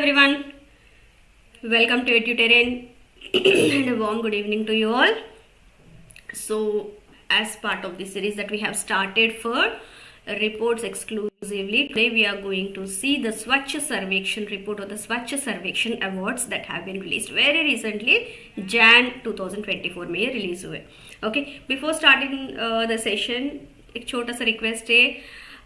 everyone, welcome to EduTerrain and a warm good evening to you all. So as part of the series that we have started for reports exclusively, today we are going to see the Swachh Survekshan report or the Swachh Survekshan Awards that have been released very recently, Jan 2024 में release हुए. Okay, before starting the session, एक छोटा सा request है.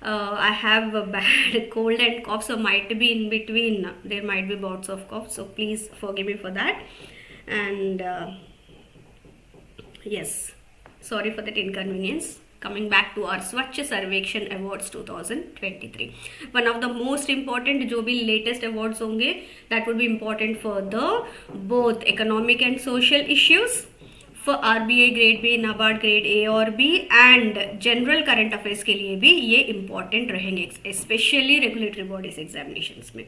I have a bad cold and cough, so might be in between there might be bouts of cough, so please forgive me for that. And yes, sorry for that inconvenience. Coming back to our Swachh Survekshan Awards 2023, one of the most important जो भी latest awards होंगे, that would be important for the both economic and social issues, for RBI Grade B, NABARD Grade A और B and general current affairs के लिए भी ये important रहेंगे, especially regulatory bodies examinations में.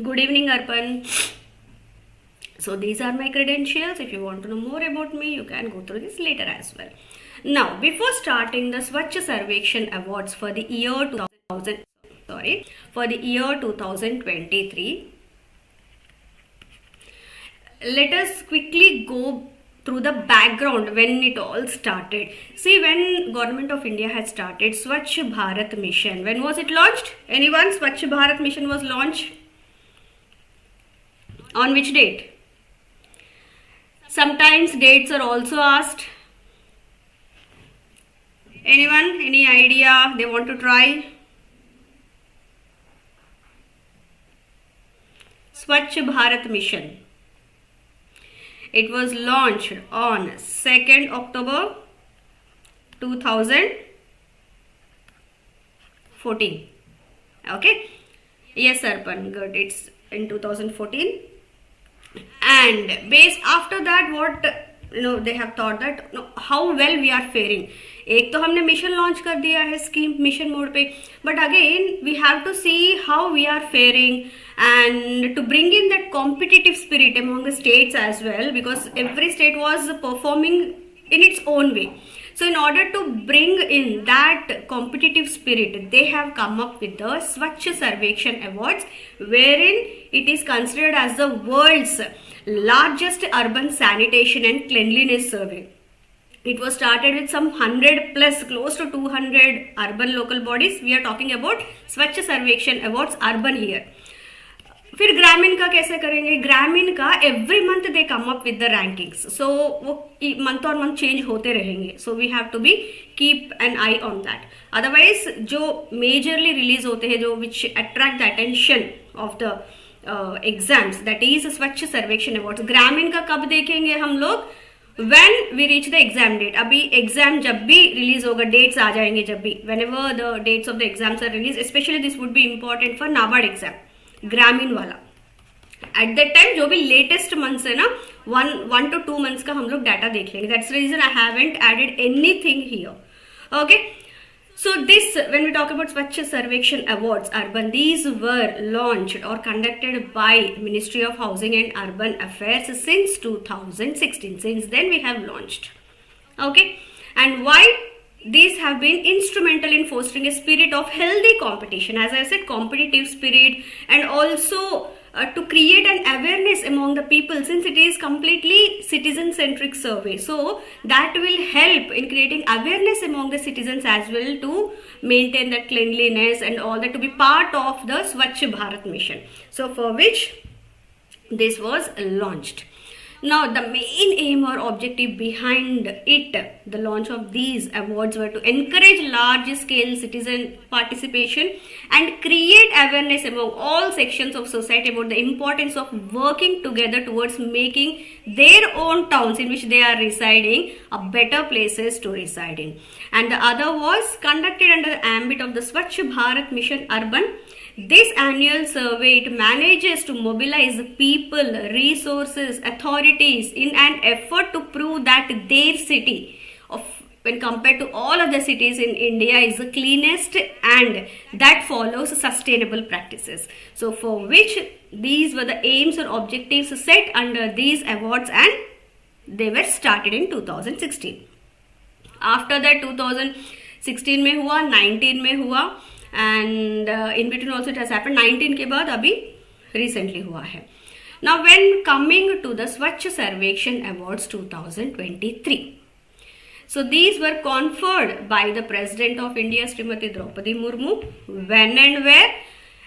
Good evening Arpan. So these are my credentials. If you want to know more about me, you can go through this later as well. Now, before starting the Swachh Survekshan Awards for the year 2023, let us quickly go through the background when it all started. See, when Government of India had started Swachh Bharat Mission, when was it launched? Anyone? Swachh Bharat Mission was launched on which date? Sometimes dates are also asked. Anyone? Any idea they want to try? Swachh Bharat Mission. It was launched on 2nd October 2014. Okay? Yes, Arpan. Good. It's in 2014. And based after that, what they have thought that how well we are faring. एक तो हमने mission launch कर दिया है scheme mission mode पे, but again we have to see how we are faring and to bring in that competitive spirit among the states as well, because every state was performing in its own way. So in order to bring in that competitive spirit, they have come up with the Swachh Survekshan Awards, wherein it is considered as the world's largest urban sanitation and cleanliness survey. It was started with some 100 plus, close to 200 urban local bodies. We are talking about Swachh Survekshan Awards urban here. फिर ग्रामीण का कैसे करेंगे? ग्रामीण का every month they come up with the rankings, so वो month और month change होते रहेंगे. So we have to be keep an eye on that. Otherwise जो मेजरली रिलीज होते हैं, जो which attract the attention of the exams, that is Swachh Survekshan awards. ग्रामीण का कब देखेंगे हम लोग? When we reach the exam date. अभी एग्जाम जब भी रिलीज होगा, डेट्स आ जाएंगे जब भी, whenever the dates of the exams are released, especially this would be important for NABARD exam, ग्रामीण वाला. एट दैट टाइम जो भी लेटेस्ट मंथ्स है ना, 1 to 2 months का हम लोग डाटा देख लेंगे. That's the reason I haven't added anything here. Okay, so this, when we talk about Swachh Survekshan Awards urban, these were launched or conducted by Ministry of Housing and Urban Affairs since 2016. Since then we have launched. Okay, and why? These have been instrumental in fostering a spirit of healthy competition, as I said, competitive spirit, and also to create an awareness among the people, since it is completely citizen-centric survey. So that will help in creating awareness among the citizens as well, to maintain that cleanliness and all that, to be part of the Swachh Bharat mission. So for which this was launched. Now, the main aim or objective behind it, the launch of these awards, were to encourage large-scale citizen participation and create awareness among all sections of society about the importance of working together towards making their own towns in which they are residing a better places to reside in. And the other was conducted under the ambit of the Swachh Bharat Mission Urban. This annual survey, it manages to mobilize people, resources, authorities in an effort to prove that their city, when compared to all other cities in India, is the cleanest and that follows sustainable practices. So for which these were the aims or objectives set under these awards, and they were started in 2016. After that 2016 में हुआ, 19 में हुआ, and in between also it has happened 19 के बाद अभी recently हुआ है. Now when coming to the Swachh Survekshan Awards 2023, so these were conferred by the President of India Srimati Draupadi Murmu. When and where?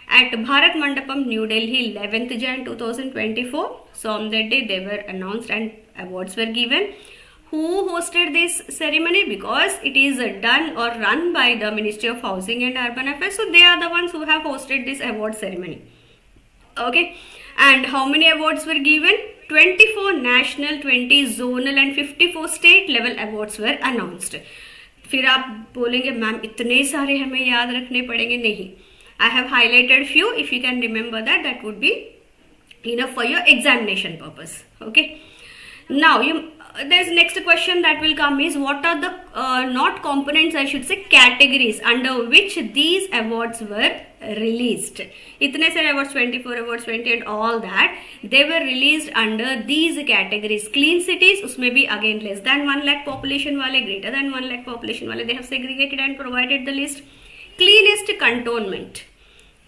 At Bharat Mandapam, New Delhi, 11th Jan 2024. So on that day they were announced and awards were given. Who hosted this ceremony? Because it is done or run by the Ministry of Housing and Urban Affairs. So they are the ones who have hosted this award ceremony. Okay. And how many awards were given? 24 national, 20 zonal and 54 state level awards were announced. फिर आप बोलेंगे ma'am इतने सारे हमें याद रखने पड़ेंगे. नहीं, I have highlighted few. If you can remember that, that would be enough for your examination purpose. Okay. Now there's next question that will come is what are the not components, I should say categories under which these awards were released. इतने सारे awards, 24 awards, 20 and all that, they were released under these categories. Clean cities, उसमें भी again less than 1 lakh population वाले, greater than 1 lakh population वाले, they have segregated and provided the list. Cleanest cantonment,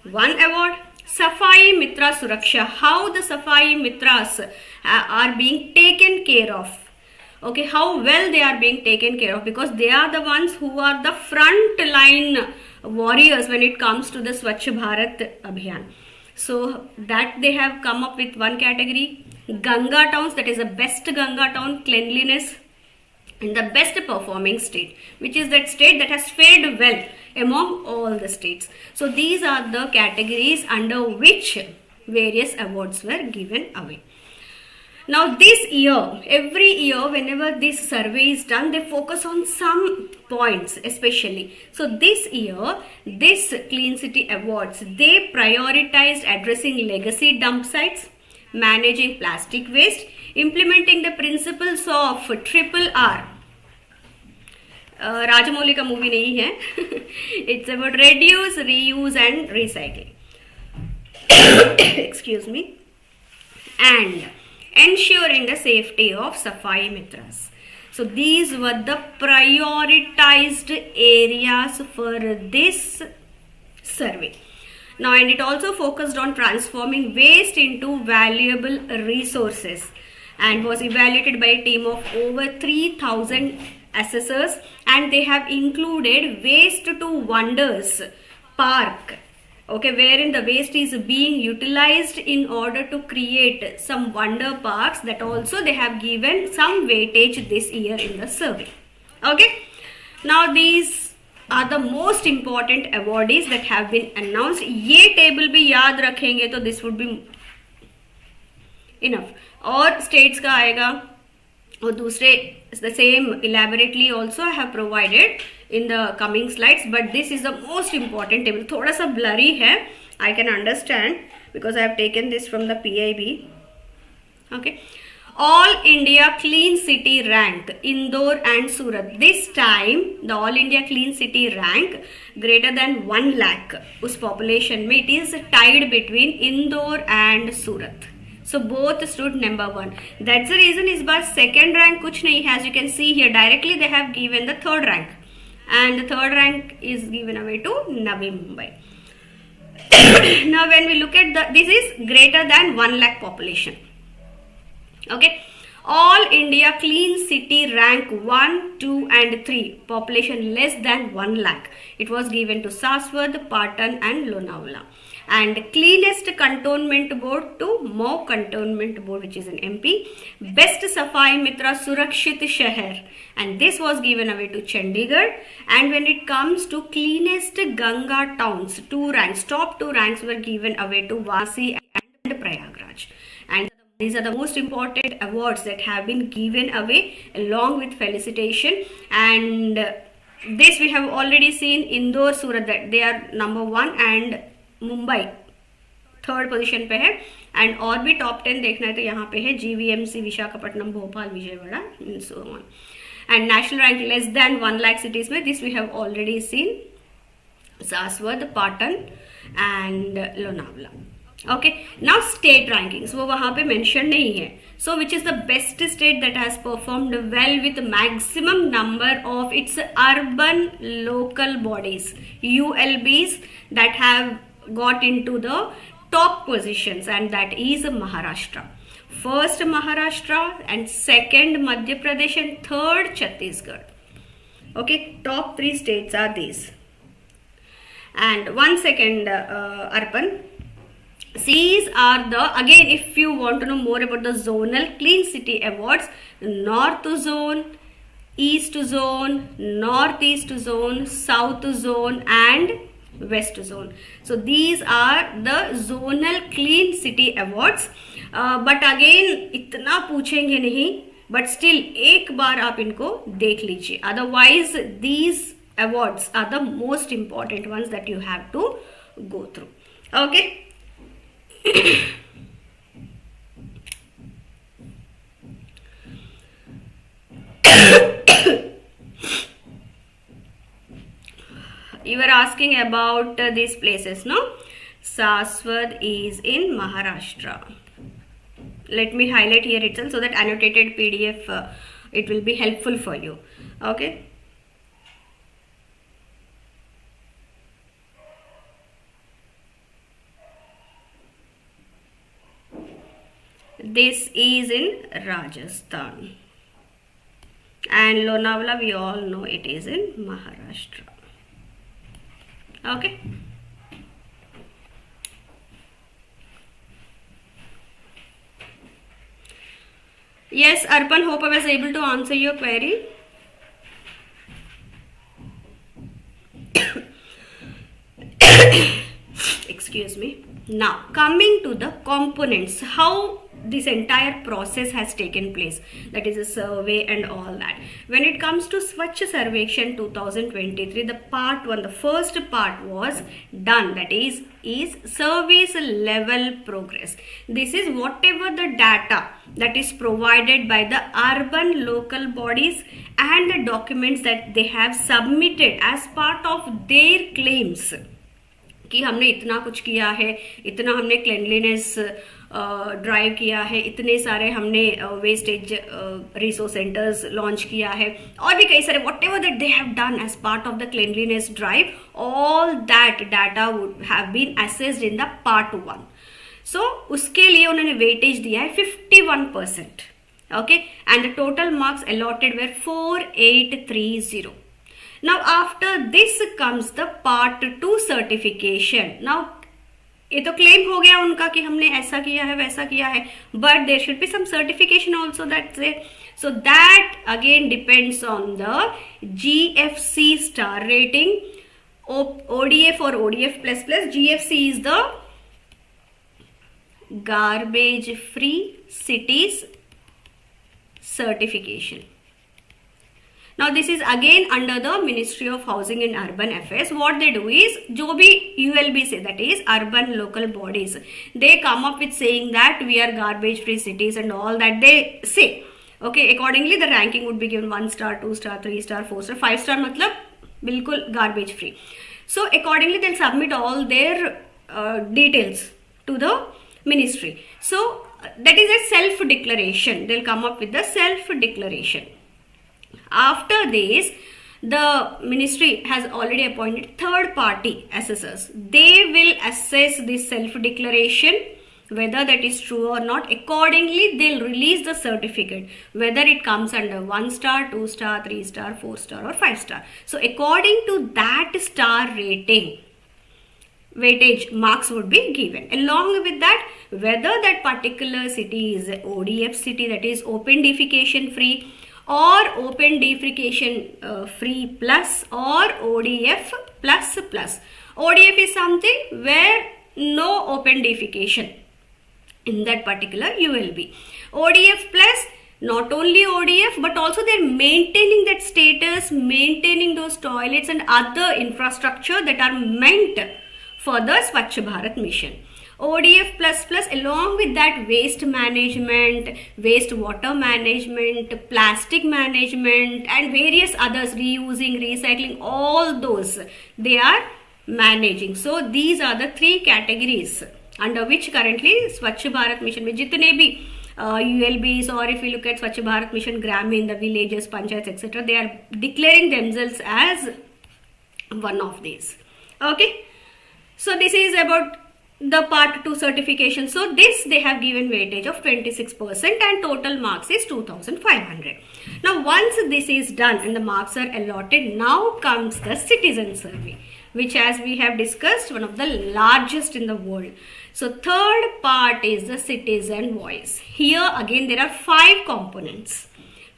1 award. Safai Mitra Suraksha, how the Safai Mitras are being taken care of. Okay, how well they are being taken care of, because they are the ones who are the front line warriors when it comes to the Swachh Bharat Abhiyan. So that they have come up with one category. Ganga towns, that is the best Ganga town cleanliness in the best performing state, which is that state that has fared well among all the states. So these are the categories under which various awards were given away. Now this year, every year whenever this survey is done, they focus on some points especially. So this year, this Clean City Awards, they prioritized addressing legacy dump sites, managing plastic waste, implementing the principles of triple R. Rajamouli का movie नहीं है. It's about reduce, reuse and recycling. Excuse me. And ensuring the safety of Safai Mitras. So these were the prioritized areas for this survey. Now, and it also focused on transforming waste into valuable resources and was evaluated by a team of over 3,000 assessors, and they have included Waste to Wonders Park, okay, wherein the waste is being utilized in order to create some wonder parks. That also they have given some weightage this year in the survey. Okay, now these are the most important awardees that have been announced. ये table भी याद रखेंगे तो this would be enough. और states का आएगा और दूसरे the same elaborately also I have provided in the coming slides, but this is the most important table. थोड़ा सा blurry है, I can understand because I have taken this from the PIB. Okay, All India Clean City rank, Indore and Surat. This time the All India Clean City rank greater than 1 lakh उस population में it is tied between Indore and Surat. So both stood number 1. That's the reason इस बार second rank कुछ नहीं है. As you can see here, directly they have given the third rank, and the third rank is given away to Navi Mumbai. Now when we look at this is greater than 1 lakh population. Okay, All India Clean City rank 1, 2 and 3, population less than 1 lakh. It was given to Saswad, Patan and Lonavala. And cleanest cantonment board to Mau Cantonment Board, which is in MP. Best Safai Mitra Surakshit Shahar, and this was given away to Chandigarh. And when it comes to cleanest Ganga towns, 2 ranks, top 2 ranks were given away to Vasi and Prayagraj. And these are the most important awards that have been given away along with felicitation. And this we have already seen. Indore, Surat, that they are number 1 and Mumbai third position पे है. And और भी top 10 देखना है तो यहाँ पे है GVMC, Visakhapatnam, Bhopal, Vijayawada and so on. And national rank less than 1 lakh cities में this we have already seen, Saswad, Patan and Lonavala. Okay, now state rankings वो वहां पे मेंशन नहीं है. So which is the best state that has performed well with maximum number of its urban local bodies, ULBs, that have got into the top positions, and that is Maharashtra. First Maharashtra, and second Madhya Pradesh, and third Chhattisgarh. Okay, top 3 states are these. And one second, Arpan. These are the, again, if you want to know more about the zonal clean city awards, north zone, east zone, northeast zone, south zone, and west zone. So these are the zonal clean city awards. But again इतना पूछेंगे नहीं, but still एक बार आप इनको देख लीजिए. Otherwise these awards are the most important ones that you have to go through. Okay. You were asking about these places, no? Saswad is in Maharashtra. Let me highlight here itself so that annotated PDF it will be helpful for you. Okay. This is in Rajasthan, and Lonavala we all know it is in Maharashtra. Okay. Yes, Arpan, hope I was able to answer your query. Excuse me. Now coming to the components, how this entire process has taken place, that is a survey and all that. When it comes to Swachh Survekshan 2023, the part 1, the first part was done, that is service level progress. This is whatever the data that is provided by the urban local bodies and the documents that they have submitted as part of their claims कि हमने इतना कुछ किया है, इतना हमने क्लेanliness drive किया है, इतने सारे हमने वेस्टेज रिसोर्स सेंटर्स लॉन्च किया है, और भी कई सारे whatever that they have done as part of the cleanliness drive, all that data would have been assessed in the part 1. So उसके लिए उन्होंने वेटेज दिया है 51%. Okay, and the total marks allotted were 4830. Now after this comes the part 2 certification. Now ये तो claim हो गया उनका कि हमने ऐसा किया है वैसा किया है, but there should be some certification also, that's it. So that again depends on the GFC star rating, ODF or ODF++. GFC is the garbage free cities certification. Now this is again under the Ministry of Housing and Urban Affairs. What they do is, जो भी ULB say, that is urban local bodies, they come up with saying that we are garbage free cities and all that they say. Okay, accordingly the ranking would be given 1 star, 2 star, 3 star, 4 star, 5 star मतलब बिल्कुल garbage free. So accordingly they'll submit all their details to the ministry. So that is a self declaration. They'll come up with the self declaration. After this, the ministry has already appointed third party assessors. They will assess this self declaration, whether that is true or not. Accordingly, they'll release the certificate, whether it comes under 1 star, 2 star, 3 star, 4 star or 5 star. So according to that star rating, weightage marks would be given. Along with that, whether that particular city is ODF city, that is open defecation free, or open defecation free plus, or ODF plus plus. ODF is something where no open defecation in that particular ULB. ODF plus, not only ODF but also they're maintaining that status, maintaining those toilets and other infrastructure that are meant for the Swachh Bharat mission. ODF plus plus, along with that waste management, waste water management, plastic management and various others, reusing, recycling, all those they are managing. So these are the three categories under which currently Swachh Bharat Mission में जितने भी ULBs, or if we look at Swachh Bharat Mission Gramin, the villages, panchayats, etc., they are declaring themselves as one of these. Okay, so this is about the part 2 certification. So this they have given weightage of 26% and total marks is 2500. Now once this is done and the marks are allotted, now comes the citizen survey, which, as we have discussed, one of the largest in the world. So third part is the citizen voice. Here again there are 5 components.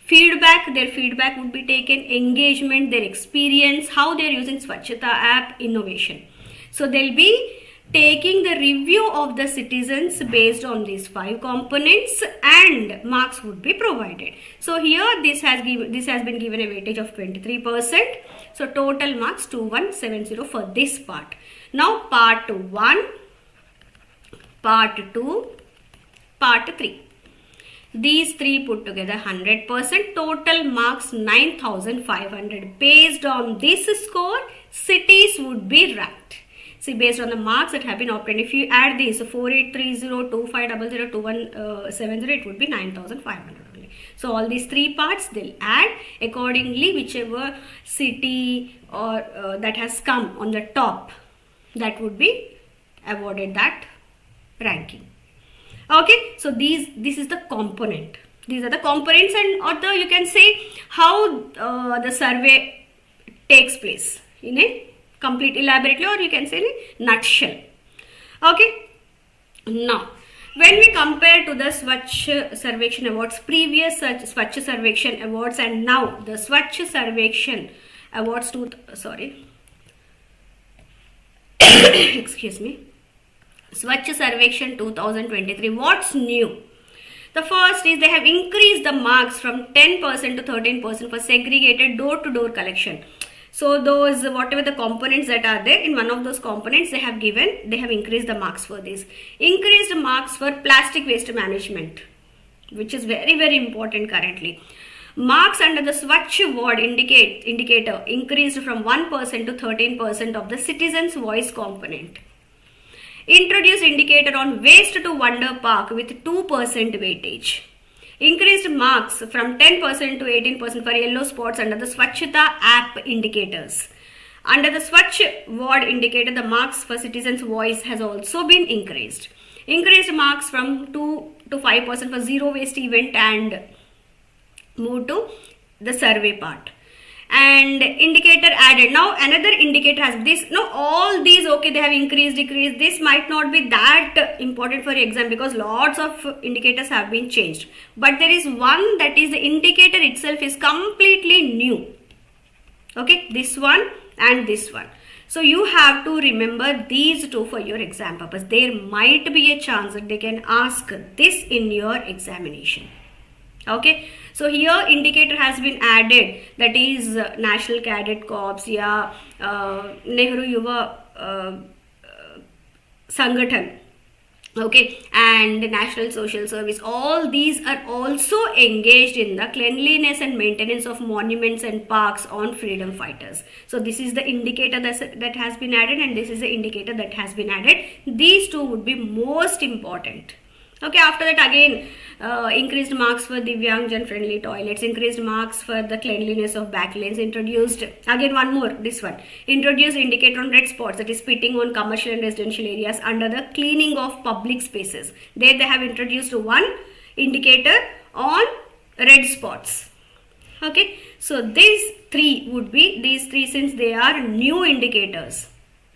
Feedback, their feedback would be taken, engagement, their experience, how they are using Swachhata app, innovation. So they'll be taking the review of the citizens based on these 5 components and marks would be provided. So here this has been given a weightage of 23%. So total marks 2170 for this part. Now part 1, part 2, part 3. These 3 put together 100%, total marks 9500. Based on this score, cities would be ranked. See, based on the marks that have been obtained, if you add these, so 4830, 2500, 2170, it would be 9500 only. So all these 3 parts they'll add accordingly, whichever city or that has come on the top, that would be awarded that ranking. Okay, so this is the component. These are the components, and or you can say how the survey takes place in a complete elaborately, or you can say in a nutshell. Okay, now when we compare to the Swachh Survekshan Awards, previous Swachh Survekshan Awards, and now the Swachh Survekshan Awards excuse me, Swachh Survekshan 2023, what's new? The first is they have increased the marks from 10% to 13% for segregated door-to-door collection. So those, whatever the components that are there, in one of those components they have increased the marks for this. Increased marks for plastic waste management, which is very, very important currently. Marks under the Swachh Ward indicator increased from 1% to 13% of the citizens' voice component. Introduced indicator on waste to wonder park with 2% weightage. Increased marks from 10% to 18% for yellow spots under the Swachhata app indicators. Under the Swachh Ward indicator, the marks for citizens' voice has also been increased. Increased marks from 2 to 5% for zero waste event and move to the survey part. And indicator added. Now another indicator has this. Now all these, okay, they have increased, decreased. This might not be that important for your exam because lots of indicators have been changed. But there is one, that is the indicator itself is completely new. Okay, this one and this one. So you have to remember these two for your exam purpose. There might be a chance that they can ask this in your examination. Okay, so here indicator has been added, that is National Cadet Corps, Nehru Yuva Sangathan, okay, and National Social Service. All these are also engaged in the cleanliness and maintenance of monuments and parks on freedom fighters. So this is the indicator that has been added, and this is the indicator that has been added. These two would be most important. Okay, after that again increased marks for Divyangjan friendly toilets, increased marks for the cleanliness of back lanes, introduced again one more, this one, introduced indicator on red spots, that is spitting on commercial and residential areas under the cleaning of public spaces. There they have introduced one indicator on red spots. Okay, so these three would be, since they are new indicators,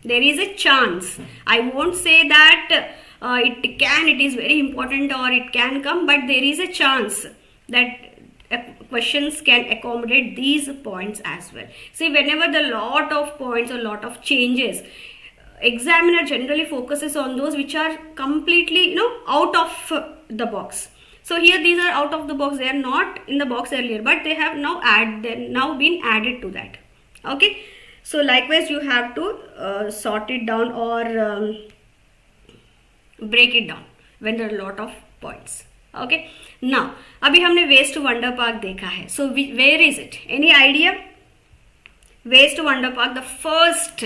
there is a chance, I won't say that it is very important or it can come, but there is a chance that questions can accommodate these points as well. See, whenever the lot of points or lot of changes, examiner generally focuses on those which are completely, out of the box. So here these are out of the box, they are not in the box earlier, but they have now been added to that. Okay, so likewise you have to sort it down or break it down when there are a lot of points. Okay, now अभी हमने waste wonder park देखा है. So where is it? Any idea? Waste Wonder Park, the first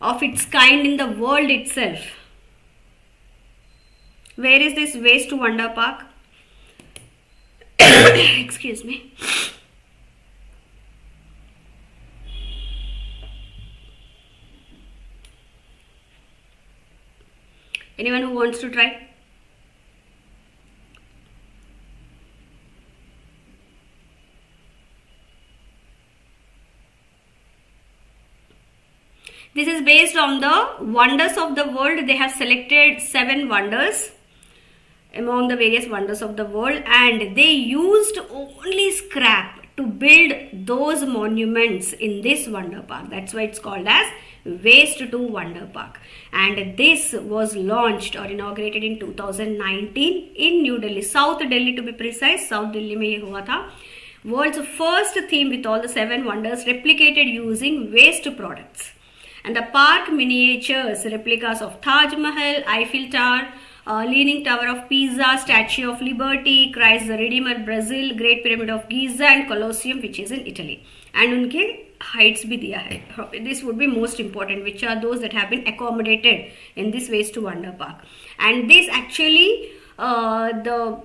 of its kind in the world itself. Where is this Waste to Wonder Park? Excuse me. Anyone who wants to try? This is based on the wonders of the world. They have selected 7 wonders among the various wonders of the world, and they used only scrap to build those monuments in this wonder park. That's why it's called as Waste to Wonder Park. And this was launched or inaugurated in 2019 in New Delhi, South Delhi to be precise. South Delhi mein ye hua tha. World's first theme with all the 7 wonders replicated using waste products. And the park miniatures, replicas of Taj Mahal, Eiffel Tower, Leaning Tower of Pisa, Statue of Liberty, Christ the Redeemer, Brazil, Great Pyramid of Giza and Colosseum, which is in Italy. And unke heights bhi diya hai. This would be most important, which are those that have been accommodated in this Waste to Wonder Park. And this actually, the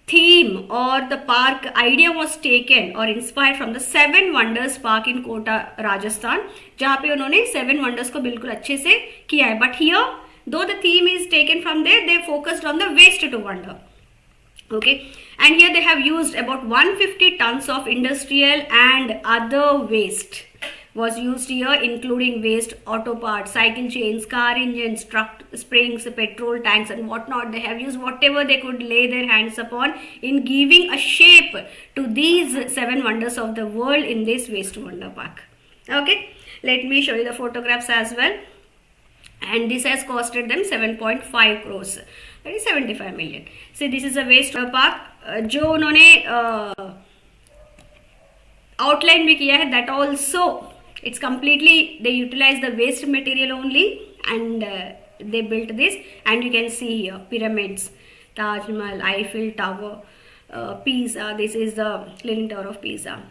theme or the park idea was taken or inspired from the 7 Wonders Park in Kota, Rajasthan, जहाँ पे उन्होंने 7 Wonders को बिल्कुल अच्छे से किया है. But here, though the theme is taken from there, they focused on the waste to wonder. Okay, and here they have used about 150 tons of industrial and other waste was used here, including waste auto parts, cycle chains, car engines, truck springs, petrol tanks and whatnot. They have used whatever they could lay their hands upon in giving a shape to these 7 wonders of the world in this Waste to Wonder Park. Okay, let me show you the photographs as well. And this has costed them 7.5 crores, that is 75 million. See, this is a Waste Park जो उन्होंने outline भी किया है, that also it's completely, they utilize the waste material only and they built this. And you can see here pyramids, Taj Mahal, Eiffel Tower, Pisa, this is the Leaning Tower of Pisa,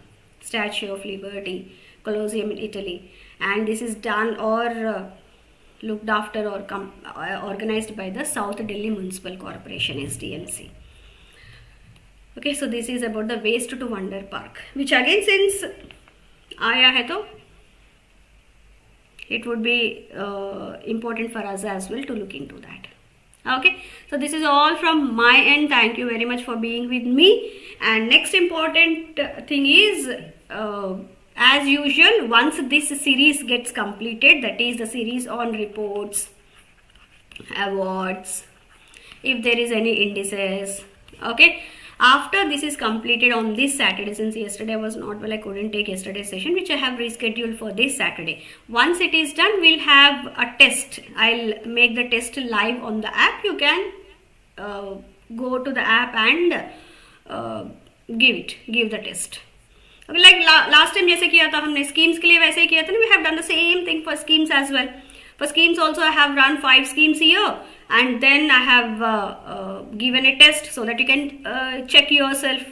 Statue of Liberty, Colosseum in Italy. And this is done or looked after or organized by the South Delhi Municipal Corporation, SDMC. Okay, so this is about the Waste to Wonder Park, which again, since aaya hai to it would be important for us as well to look into that. Okay, so this is all from my end. Thank you very much for being with me. And next important thing is, as usual, once this series gets completed, that is the series on reports, awards, if there is any indices, okay, after this is completed on this Saturday, since yesterday was not well, I couldn't take yesterday's session, which I have rescheduled for this Saturday. Once it is done, we'll have a test. I'll make the test live on the app. You can go to the app and give the test. Okay, like last time जैसे किया था हमने schemes के लिए, वैसे ही किया था ना. We have done the same thing for schemes as well. For schemes also I have run 5 schemes here, and then I have given a test so that you can check yourself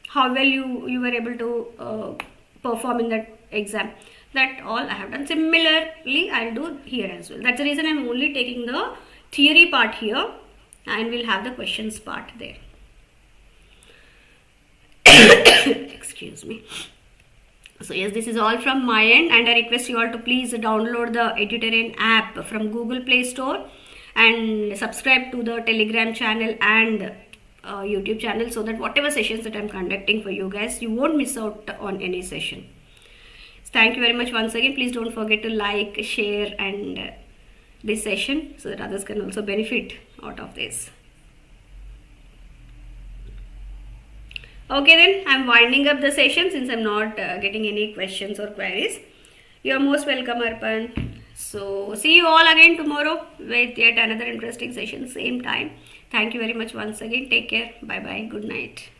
how well you were able to perform in that exam. That all I have done. Similarly, I'll do here as well. That's the reason I'm only taking the theory part here, and we'll have the questions part there. Excuse me. So yes, this is all from my end, and I request you all to please download the EduTerrain app from Google Play Store and subscribe to the Telegram channel and YouTube channel, so that whatever sessions that I'm conducting for you guys, you won't miss out on any session. Thank you very much once again. Please don't forget to like, share and this session, so that others can also benefit out of this. Okay, then I'm winding up the session since I'm not getting any questions or queries. You're most welcome, Arpan. So see you all again tomorrow with yet another interesting session, same time. Thank you very much once again. Take care. Bye bye. Good night.